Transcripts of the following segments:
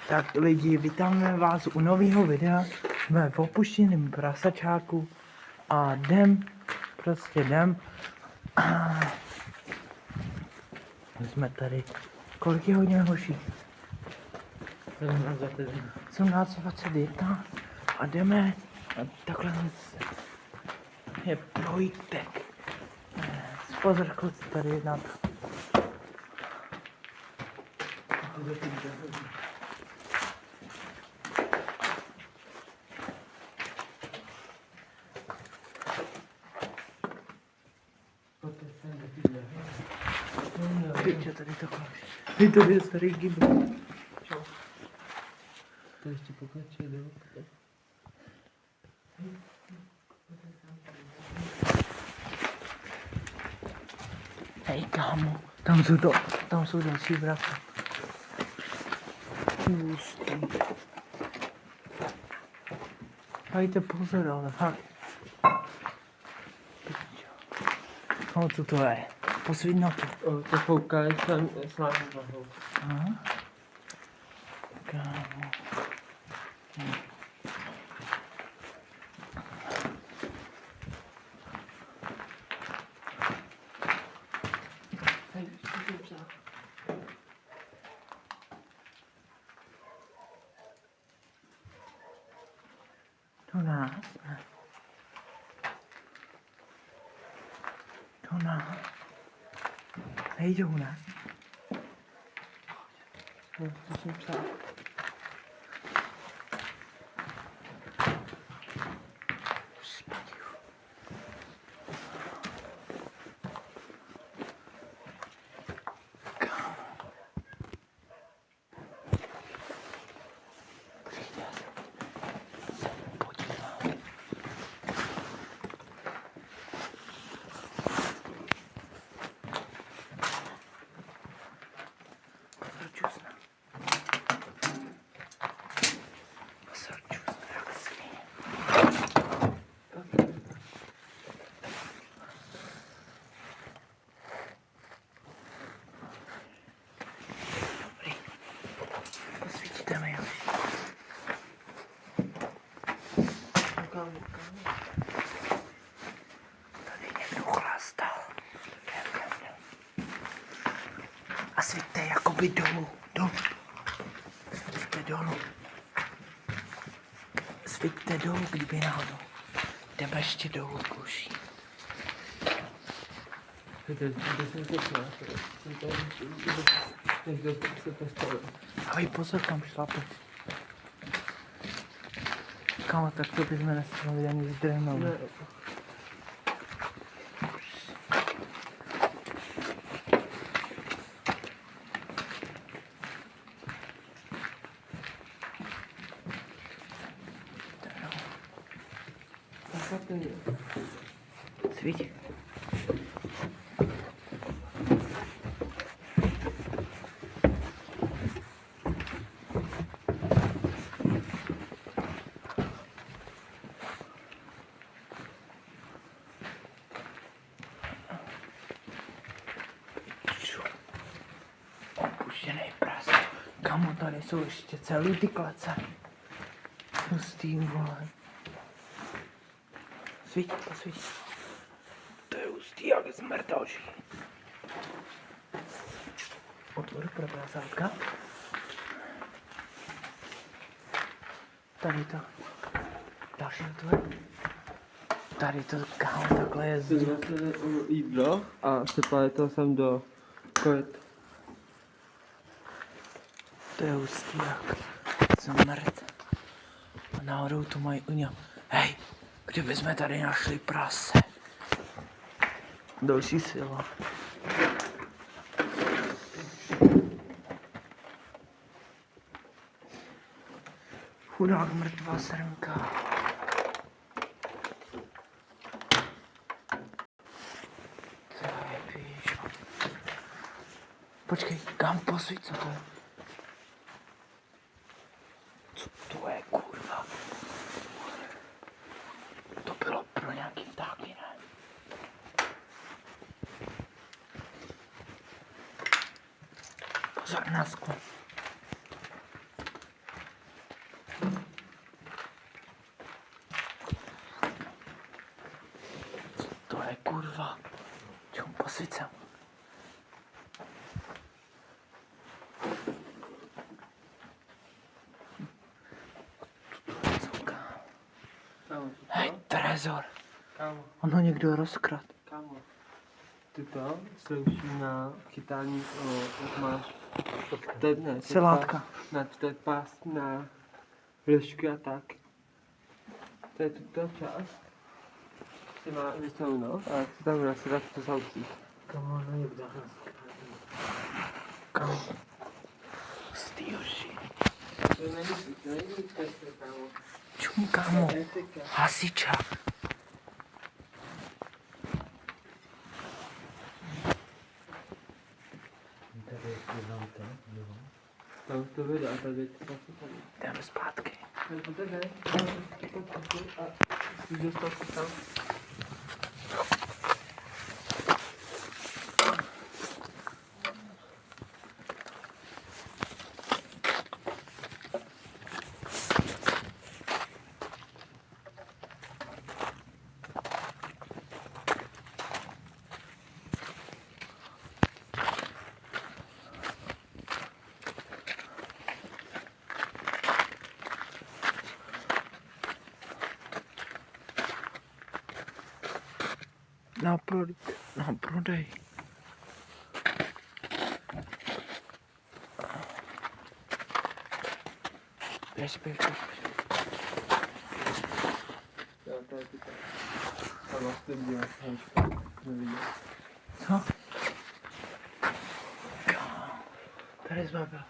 Tak lidi, vítáme vás u nového videa. Jsme v opuštěném prasačáku a jdem. Jsme tady. Kolik je hodin, hoší? 17:21 a jdeme. Takhle je projítek. Pozor, kluci, tady jedna. Piče, tady to končí. Hej, to je starý gimbal. Čau. To ještě pokračuje, jdeme. Hej, kámo, tam jsou další vraty. Hustý. Dajte pozor, ale fakt. No, co to je? Posvíť na to. To koukáš tam s námi vahou. Aha. Kámo. Hej, co to psá? To nás, ne? To nás. Nejdou, ne? No, co jsem psal? Posvítíte mi, jo? Tady někdo chlastal. A svíťte jakoby dolů. Svíťte dolů. Svíťte dolů, kdyby náhodou. Jdeme ještě dolů, kluši. Ahoj, pozor, kam šlape. Kámo, tak to bychom nestihli ani zdrhnout. Svíť. Opuštěnej prase. Kamo, tady jsou ještě celý ty klece. Hustý, vole. Svíť, posvíť. To je hustý, jak smrtoží. Otvor pro prasátka. Tady to. Další otvor. Tady to, kámo, takhle je Jde se jídlo a sypali to sem do koryt. To je hustý, jak smrt. A náhodou to mají u něho. Hej, kdyby jsme tady našli prase. Další sila. Chudák mrtvá srnka. Co je, píš? Počkej, kam posvíť, co to je? Co to je, kurva? To bylo pro nějaký ptáky, ne? Pozor na sklo. kurva. Čum, posvíť sem. Kámo, Hej, trezor. kámo, On ho někdo rozkrad. kámo. Tyto slouží na chytání, jak máš, ne, Selátka. to je pás na lišky a tak. To je tuto část. Se má vystavnout a jak se tam nasedat, to saucí. Kámo, no je vdáhne. Kámo. Stýhoši. To není tester, kámo. Čum, kámo. Etika. Hasičák. Tam to vede a tady to zase tady. Jdeme zpátky. To jde, a jsi dostal se tam. Na prodej. Běž. Já tady tyka. A vlastně dělat houška. Neviděl. Co? Tady jsme byli.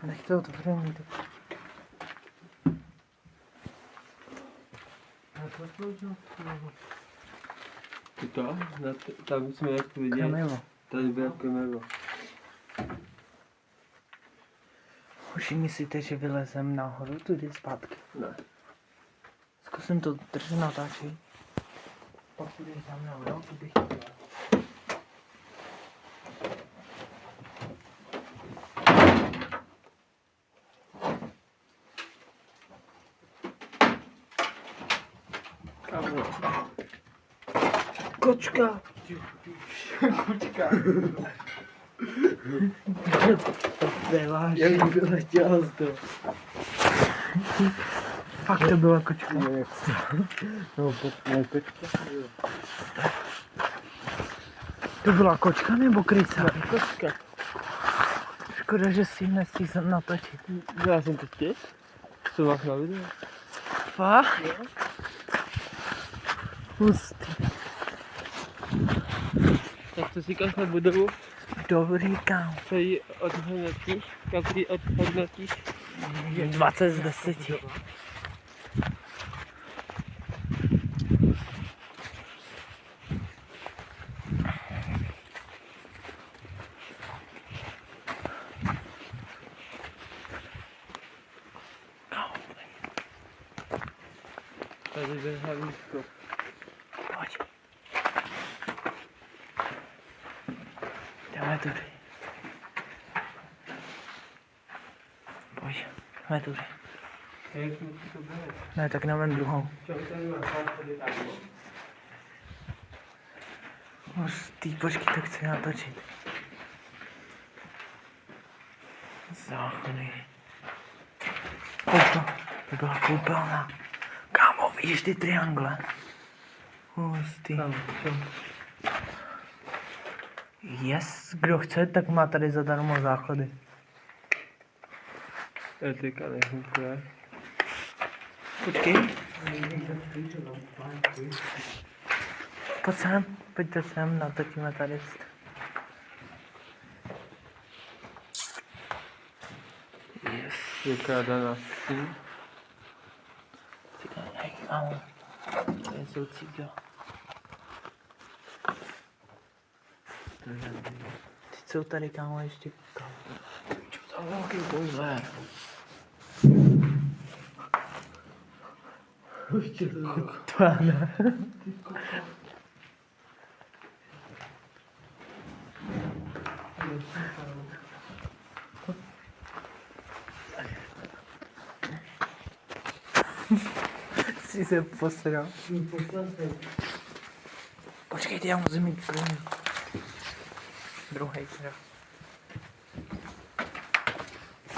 Nech to otevřený. Tyto, tam jsme jak vidět. Kamilo. Tady bylo kamilo. Už myslíte, že vylezem nahoru, tudy zpátky? Ne. Zkusím to držet natáčet. Pak půjdeš tam nahoru, tudy. Kamilo. Kočka! Kočka. To byla, že Jak vyletěla z toho. fakt to byla kočka. No, kočka. To byla kočka nebo krysa? Kočka. Škoda, že si ji nestihl natočit. Já jsem to chtěl. Co máš na videu? Fakt? Hustý. Tak to říkáš na budovu? Dobrý, kámo. Co ji odhodnotíš? Každý odhodnotíš? 20 z 10. Tady jde hlavní skok. Pojď. Jdeme tudy. Pojď, jdeme tudy. Jak jsme to byli? Ne, tak jdeme druhou. Čo tady máš? Tady tak. Hustý, počkej, to chci natočit. Záchody. Koupel. To byla koupelna. Kámo, vidíš ty triangle? Hustý. Tam, čo? Yes, kdo chce, tak má tady zadarmo záchody. Etika nefunguje. Počkej. Pojďte sem, natočíme tady. Yes. Vykládá na stín. Hej, kámo. Tady jsou cíkla. Teď jsou tady, kámo, ještě kámo. Čo to velký boiler. To ne. Si se posral. Počkejte, já musím mít první. Druhý teda.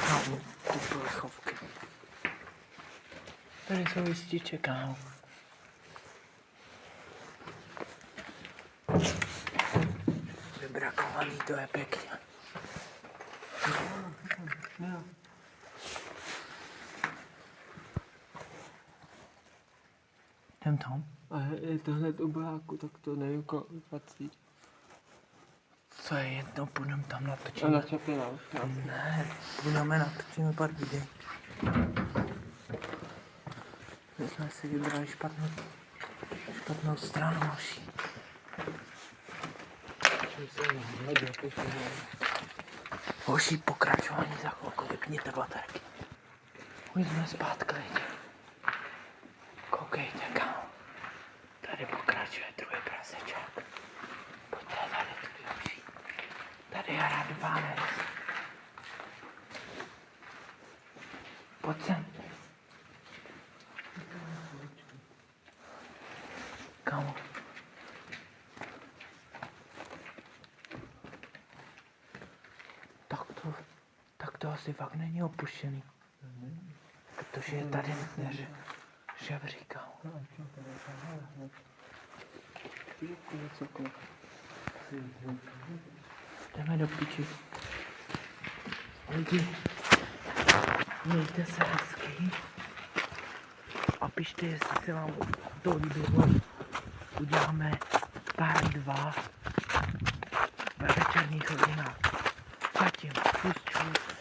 No, koupil chovky. Tady jsou lističe, kámo. Vybrakovaný, to je pěkně. Jo. Jdem tam. A je to hned u baráku, tak to nevím, kolik patří. Co je jedno, půjdeme tam A natočíme. na Čapina. Ne, půjdeme natočíme pár videí. My jsme si vybrali špatnou stranu naší. Hoší pokračování za chvilku, vypněte baterky. Už jsme zpátky. Koukejte, kámo. Tady pokračuje druhý prasečák. Pojďte tady, tu další. Tady je Radvanec. Pojď sem. Kámo. Tak to asi fakt není opuštěný. Protože je tady žebřík, kámo. Jdeme do piči. Lidi, mějte se hezky. A pište, jestli se vám to líbilo. Uděláme pár 2 ve večerních hodinách. Zatím, čus.